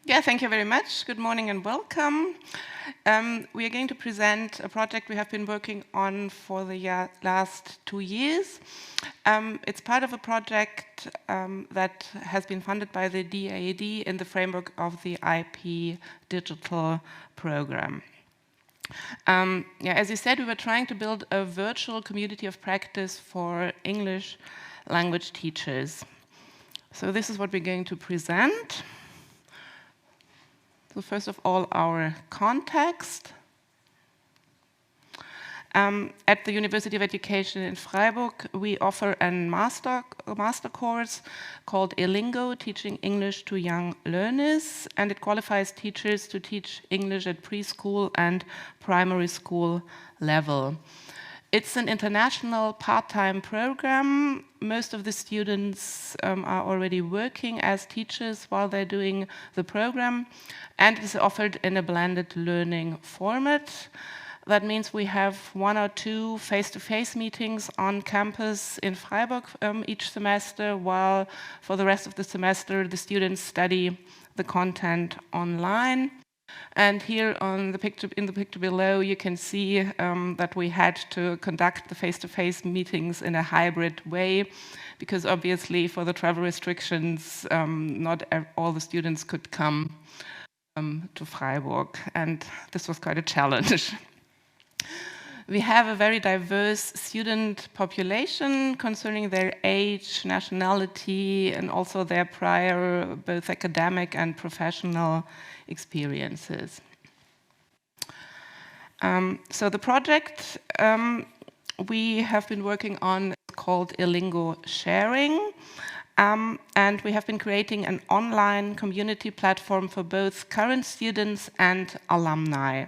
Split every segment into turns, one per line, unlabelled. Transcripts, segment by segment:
Yeah, thank you very much. Good morning and welcome. We are going to present a project we have been working on for the last 2 years. It's part of a project that has been funded by the DAAD in the framework of the IP Digital Program. As you said, we were trying to build a virtual community of practice for English language teachers. So this is what we're going to present. So first of all, our context. At the University of Education in Freiburg, we offer a master course called Elingo, Teaching English to Young Learners, and it qualifies teachers to teach English at preschool and primary school level. It's an international part-time program. Most of the students are already working as teachers while they're doing the program, and it is offered in a blended learning format. That means we have 1 or 2 face-to-face meetings on campus in Freiburg each semester, while for the rest of the semester the students study the content online. And here on the picture, in the picture below, you can see that we had to conduct the face-to-face meetings in a hybrid way, because obviously for the travel restrictions, not all the students could come to Freiburg, and this was quite a challenge. We have a very diverse student population concerning their age, nationality, and also their prior both academic and professional experiences. So the project we have been working on is called Elingo Sharing, and we have been creating an online community platform for both current students and alumni.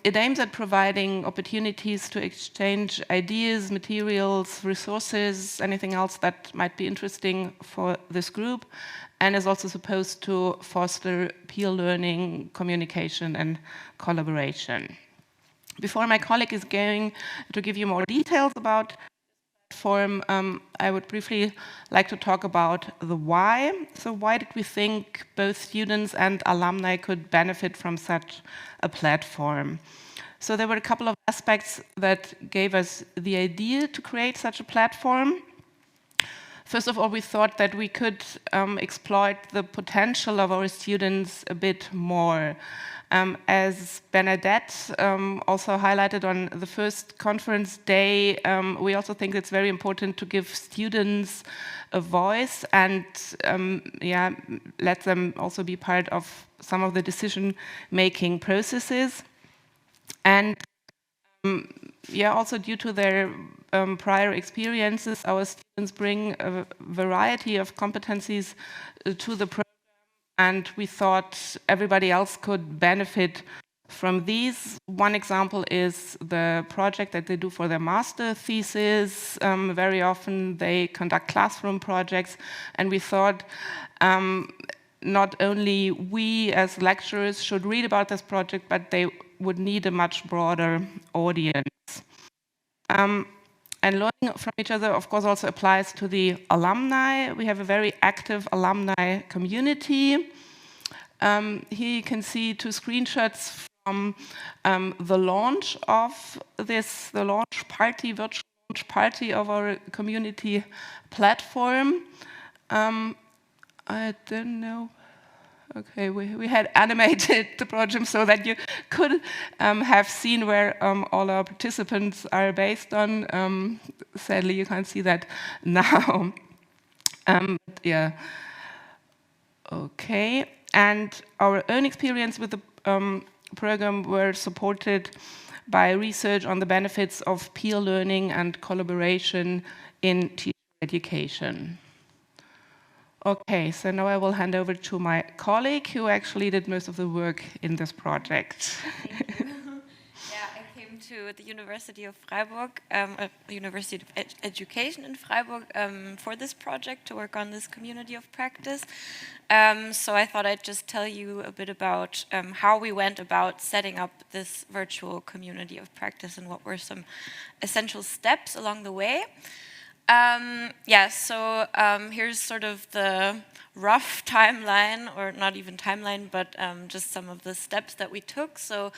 It aims at providing opportunities to exchange ideas, materials, resources, anything else that might be interesting for this group, and is also supposed to foster peer learning, communication, and collaboration. Before my colleague is going to give you more details about platform, I would briefly like to talk about the why. So why did we think both students and alumni could benefit from such a platform? So there were a couple of aspects that gave us the idea to create such a platform. First of all, we thought that we could exploit the potential of our students a bit more. As Bernadette also highlighted on the first conference day, we also think it's very important to give students a voice and let them also be part of some of the decision-making processes. And also due to their prior experiences, our students bring a variety of competencies to the program, and we thought everybody else could benefit from these. One example is the project that they do for their master thesis. Very often they conduct classroom projects, and we thought not only we as lecturers should read about this project, but they would need a much broader audience. And learning from each other, of course, also applies to the alumni. We have a very active alumni community. Here you can see 2 screenshots from the launch of this, the virtual launch party of our community platform. I don't know. Okay, we had animated the project so that you could have seen where all our participants are based on. Sadly, you can't see that now. Okay, and our own experience with the program were supported by research on the benefits of peer learning and collaboration in teacher education. Okay, so now I will hand over to my colleague who actually did most of the work in this project.
I came to the University of Freiburg, University of Education in Freiburg for this project to work on this community of practice. So I thought I'd just tell you a bit about how we went about setting up this virtual community of practice and what were some essential steps along the way. Yeah, so here's sort of the rough timeline, or not even timeline, but just some of the steps that we took. So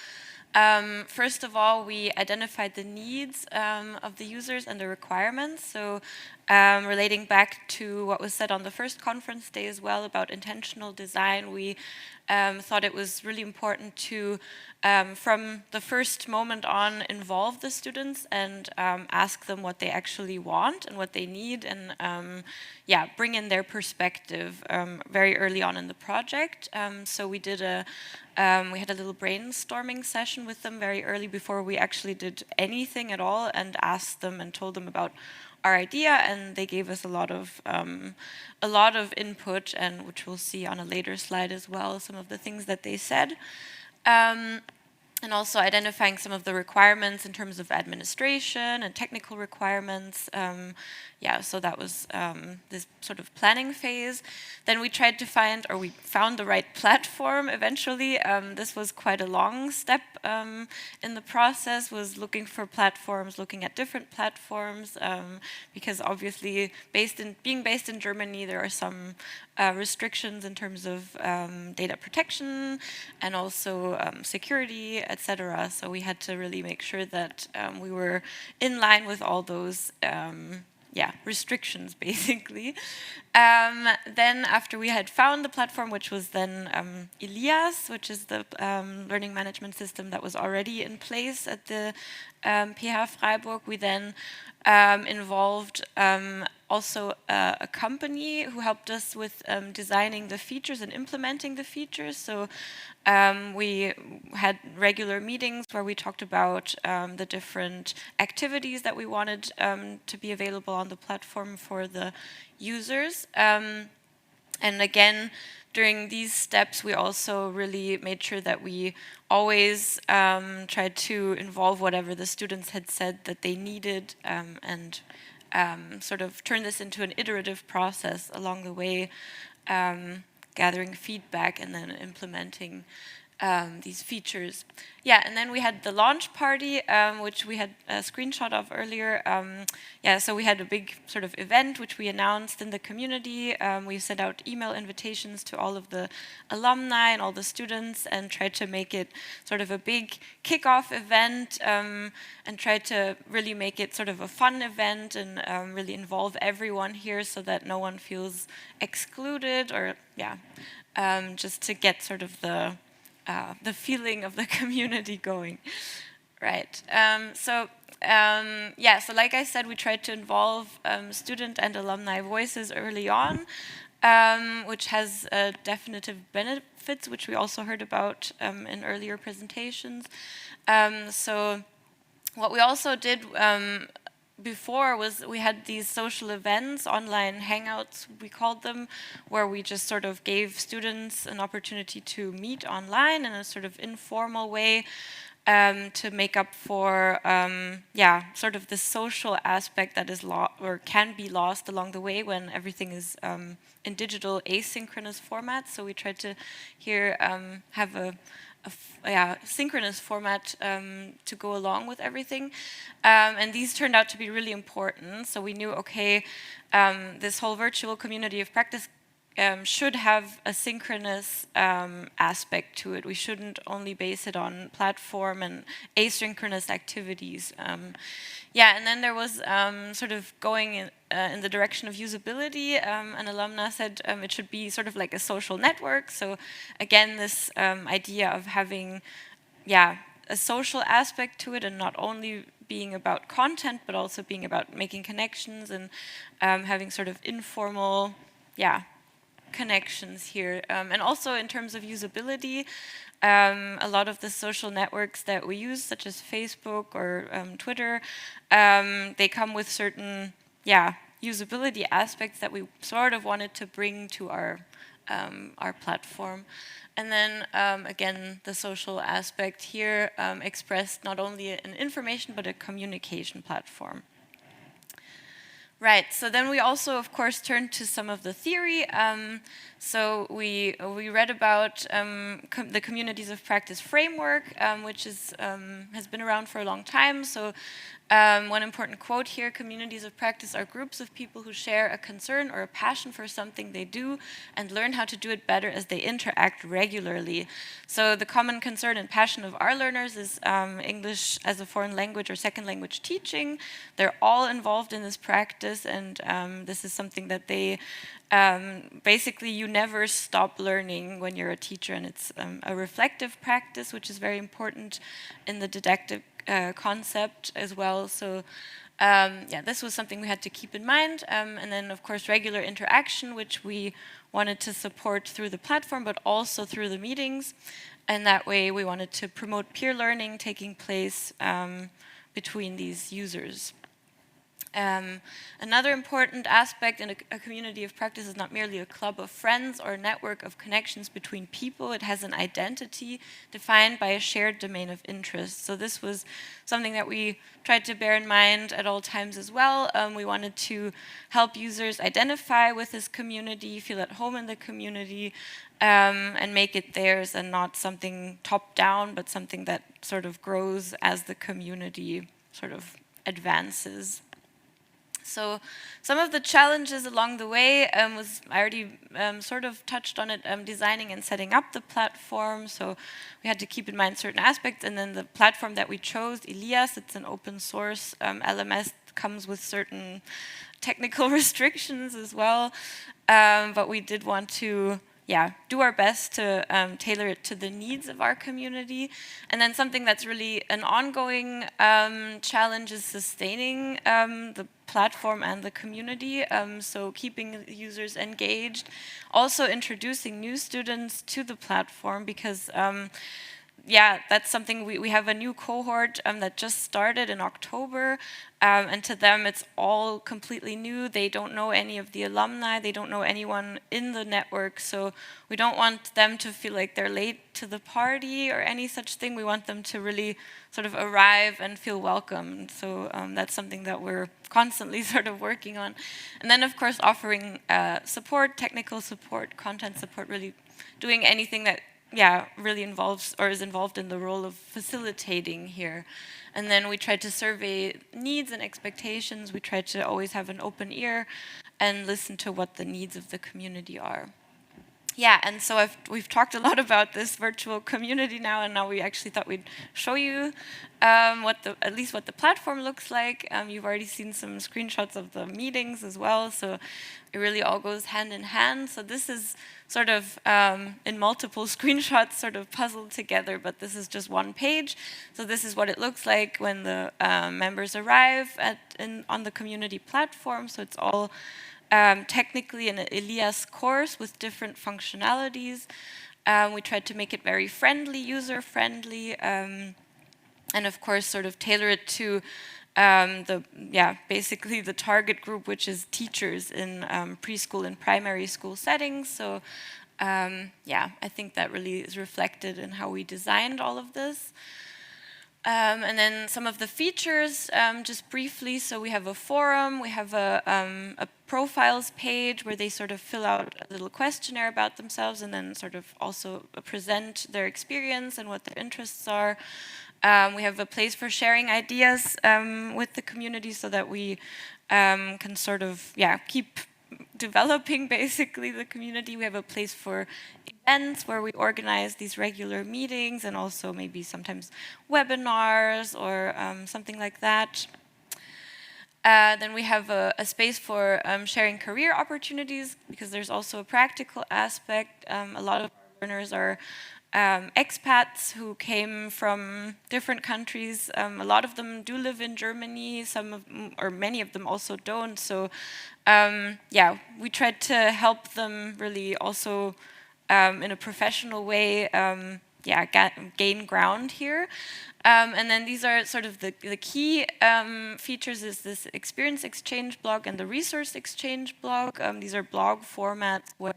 first of all, we identified the needs of the users and the requirements. So relating back to what was said on the first conference day as well about intentional design, we thought it was really important to, from the first moment on, involve the students and ask them what they actually want and what they need, and yeah, bring in their perspective very early on in the project. So we did we had a little brainstorming session with them very early before we actually did anything at all, and asked them and told them about our idea, and they gave us a lot of input, and which we'll see on a later slide as well, some of the things that they said. And also identifying some of the requirements in terms of administration and technical requirements. Yeah, so that was this sort of planning phase. Then we tried to find, or we found the right platform eventually. This was quite a long step in the process, was looking for platforms, looking at different platforms, because obviously being based in Germany, there are some restrictions in terms of data protection and also security, etc. So we had to really make sure that we were in line with all those restrictions, basically. Then after we had found the platform, which was then Elias, which is the learning management system that was already in place at the PH Freiburg, we then involved also a company who helped us with designing the features and implementing the features. So we had regular meetings where we talked about the different activities that we wanted to be available on the platform for the users. And again, during these steps, we also really made sure that we always tried to involve whatever the students had said that they needed, and sort of turn this into an iterative process along the way, gathering feedback and then implementing these features. Yeah, and then we had the launch party, which we had a screenshot of earlier. Yeah, so we had a big sort of event which we announced in the community. We sent out email invitations to all of the alumni and all the students, and tried to make it sort of a big kickoff event, and tried to really make it sort of a fun event, and really involve everyone here so that no one feels excluded, or just to get sort of the feeling of the community going. Right. So like I said, we tried to involve student and alumni voices early on, which has definitive benefits, which we also heard about in earlier presentations. So what we also did before was we had these social events, online hangouts, we called them, where we just sort of gave students an opportunity to meet online in a sort of informal way, to make up for sort of the social aspect that is or can be lost along the way when everything is in digital asynchronous format. So we tried to here have a synchronous format to go along with everything, and these turned out to be really important. So we knew, okay, this whole virtual community of practice should have a synchronous aspect to it. We shouldn't only base it on platform and asynchronous activities. And then there was sort of going in the direction of usability. An alumna said it should be sort of like a social network. So again, this idea of having, a social aspect to it, and not only being about content, but also being about making connections and having sort of informal, connections here. And also in terms of usability, a lot of the social networks that we use, such as Facebook or Twitter, they come with certain usability aspects that we sort of wanted to bring to our platform. And then again, the social aspect here expressed not only an information but a communication platform. Right. So then we also, of course, turned to some of the theory. So we read about the Communities of Practice framework, which is has been around for a long time. So one important quote here: communities of practice are groups of people who share a concern or a passion for something they do and learn how to do it better as they interact regularly. So the common concern and passion of our learners is English as a foreign language or second language teaching. They're all involved in this practice, and this is something that they basically, you never stop learning when you're a teacher, and it's a reflective practice, which is very important in the didactic concept as well. So yeah, this was something we had to keep in mind. And then, of course, regular interaction, which we wanted to support through the platform, but also through the meetings. And that way, we wanted to promote peer learning taking place between these users. Another important aspect in a community of practice is not merely a club of friends or a network of connections between people. It has an identity defined by a shared domain of interest. So this was something that we tried to bear in mind at all times as well. We wanted to help users identify with this community, feel at home in the community, and make it theirs and not something top-down, but something that sort of grows as the community sort of advances. So some of the challenges along the way was, I already sort of touched on it, designing and setting up the platform. So we had to keep in mind certain aspects. And then the platform that we chose, Elias, it's an open source LMS, comes with certain technical restrictions as well. But we did want to do our best to tailor it to the needs of our community. And then something that's really an ongoing challenge is sustaining the platform and the community, so keeping users engaged. Also introducing new students to the platform, because that's something we have a new cohort that just started in October, and to them it's all completely new. They don't know any of the alumni, they don't know anyone in the network, so we don't want them to feel like they're late to the party or any such thing. We want them to really sort of arrive and feel welcome. So that's something that we're constantly sort of working on. And then, of course, offering support, technical support, content support, really doing anything that really involves or is involved in the role of facilitating here. And then we tried to survey needs and expectations. We tried to always have an open ear and listen to what the needs of the community are. Yeah, and so we've talked a lot about this virtual community now, and now we actually thought we'd show you at least what the platform looks like. You've already seen some screenshots of the meetings as well, so it really all goes hand in hand. So this is sort of in multiple screenshots sort of puzzled together, but this is just one page. So this is what it looks like when the members arrive on the community platform. So it's all technically an Elias course with different functionalities. We tried to make it very friendly, user-friendly, and of course sort of tailor it to basically the target group, which is teachers in preschool and primary school settings. So I think that really is reflected in how we designed all of this. And then some of the features, just briefly. So we have a forum, we have a profiles page where they sort of fill out a little questionnaire about themselves and then sort of also present their experience and what their interests are. We have a place for sharing ideas with the community so that we can sort of keep developing basically the community. We have a place for events where we organize these regular meetings and also maybe sometimes webinars or something like that. Then we have a space for sharing career opportunities, because there's also a practical aspect. A lot of learners are expats who came from different countries. A lot of them do live in Germany, many of them also don't. So we tried to help them really also in a professional way gain ground here. And then these are sort of the key features is this experience exchange blog and the resource exchange blog. These are blog formats where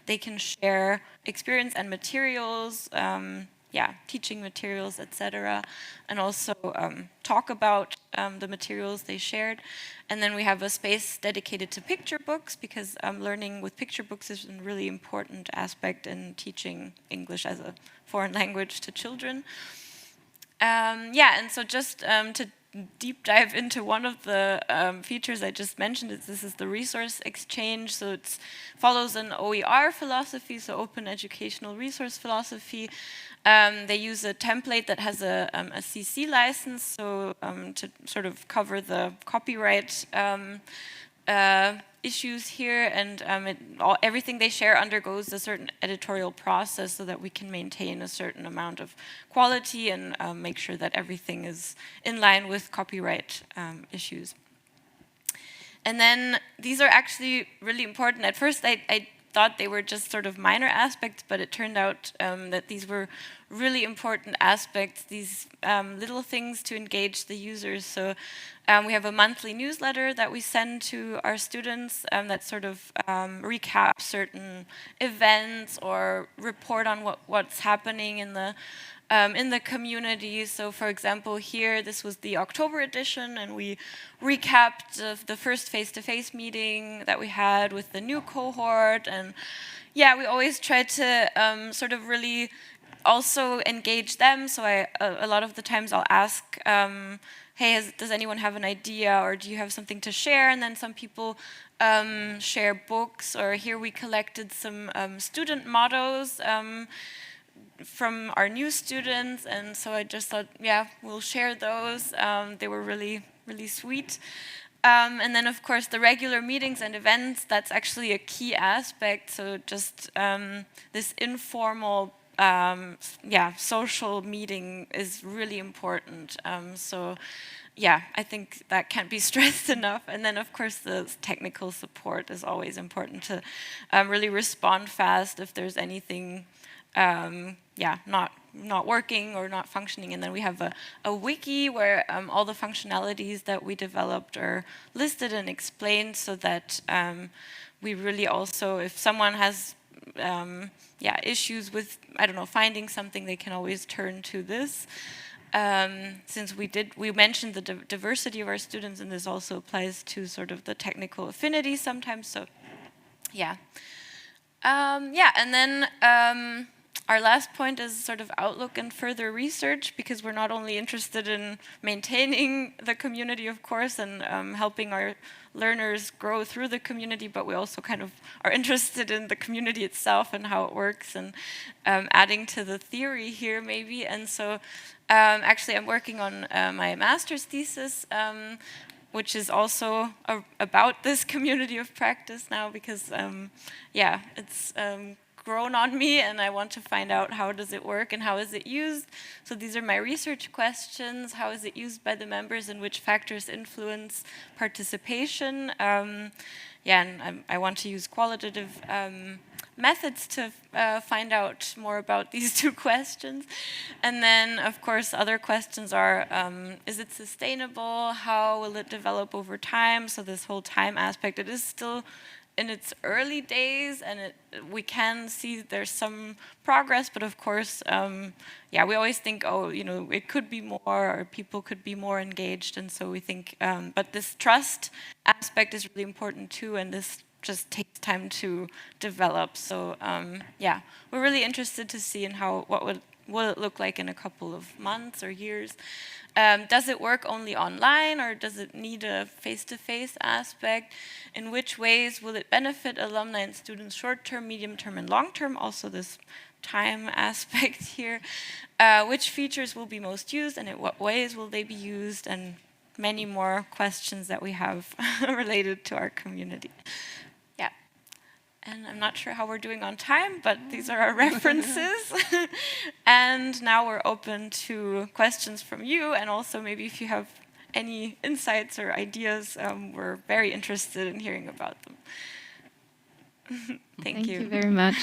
they can share experience and materials yeah, teaching materials, etc., and also talk about the materials they shared. And then we have a space dedicated to picture books, because learning with picture books is a really important aspect in teaching English as a foreign language to children. Yeah, and so just to deep dive into one of the features I just mentioned, this is the resource exchange. So it follows an OER philosophy, so open educational resource philosophy. They use a template that has a CC license, so to sort of cover the copyright issues here, and everything they share undergoes a certain editorial process so that we can maintain a certain amount of quality and make sure that everything is in line with copyright issues. And then these are actually really important. At first I thought they were just sort of minor aspects, but it turned out that these were really important aspects, these little things to engage the users. So we have a monthly newsletter that we send to our students that sort of recaps certain events or report on what's happening in the community. So for example, here, this was the October edition, and we recapped the first face-to-face meeting that we had with the new cohort. And yeah, we always try to sort of really also engage them. So a lot of the times I'll ask, hey, does anyone have an idea, or do you have something to share? And then some people share books, or here we collected some student mottos from our new students, and so I just thought, yeah, we'll share those. They were really, really sweet. And then, of course, the regular meetings and events, that's actually a key aspect. So just this informal, social meeting is really important. So yeah, I think that can't be stressed enough. And then, of course, the technical support is always important to really respond fast if there's anything not working or not functioning. And then we have a wiki where all the functionalities that we developed are listed and explained, so that we really also, if someone has issues with, I don't know, finding something, they can always turn to this. Since we mentioned the diversity of our students, and this also applies to sort of the technical affinity sometimes. So yeah. And then our last point is sort of outlook and further research, because we're not only interested in maintaining the community, of course, and helping our learners grow through the community, but we also kind of are interested in the community itself and how it works, and adding to the theory here maybe. And so actually I'm working on my master's thesis, which is also about this community of practice now, because it's grown on me, and I want to find out how does it work and how is it used. So these are my research questions. How is it used by the members, and which factors influence participation? And I want to use qualitative methods to find out more about these two questions. And then, of course, other questions are, is it sustainable? How will it develop over time? So this whole time aspect, it is still in its early days, and we can see there's some progress, but of course, we always think, it could be more, or people could be more engaged, and so we think, but this trust aspect is really important too, and this just takes time to develop. So we're really interested to see in what will it look like in a couple of months or years. Does it work only online, or does it need a face-to-face aspect? In which ways will it benefit alumni and students short-term, medium-term, and long-term? Also this time aspect here. Which features will be most used, and in what ways will they be used? And many more questions that we have related to our community. And I'm not sure how we're doing on time, but these are our references. And now we're open to questions from you, and also maybe if you have any insights or ideas, we're very interested in hearing about them. Thank you.
Thank you very much.